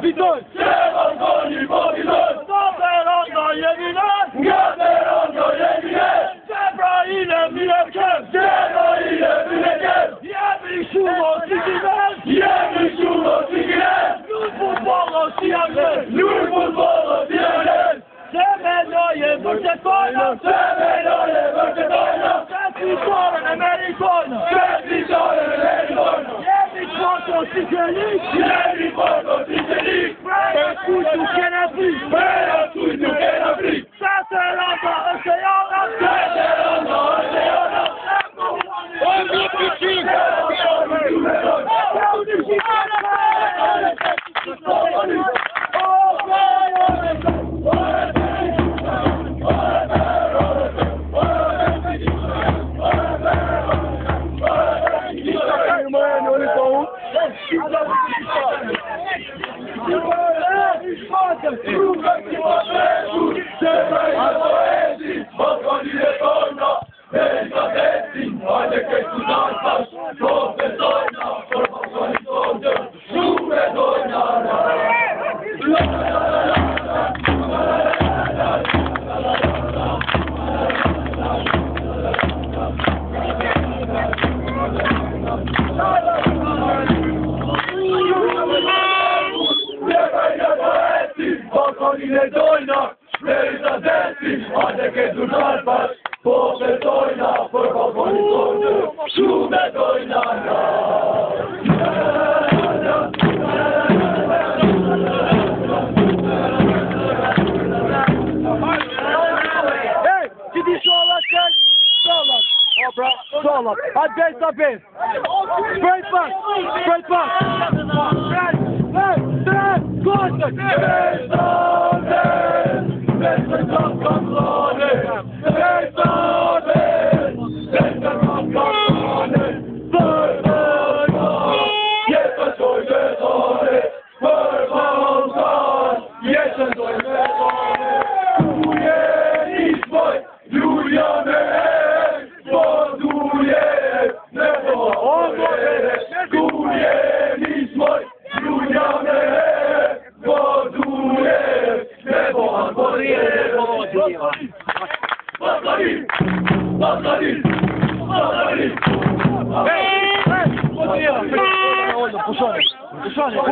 Fiton! Se Balkani po fiton! Nga Verona jemi ne! Nga Verona jemi ne! Zebraile Milekem! Zebraile Milekem! Jemi shumë o sikines! Jemi shumë o sikines! Nuk futbollo si angles! Nuk futbollo si angles! Se meloje vërtetojnë! Se meloje vërtetojnë! Se fitoren e meritojnë! Se fitoren e meritojnë! Jemi sporto si Gjelik! Jemi sporto si Gjelik! Pre kujtu kene frik! Pre kujtu kene frik! Se të randa është e jana! Se të randa është e jana! O një pëqik! Ne dojna, shprejta zeti, ate ke dunar pas, po betojna, për balkonin tonë, shumë dojna nga. Hey, që di sholat kërë? Sholat! O bra, sholat! A gjej sa pes! Shprejt pas! Shprejt pas! Puszczony.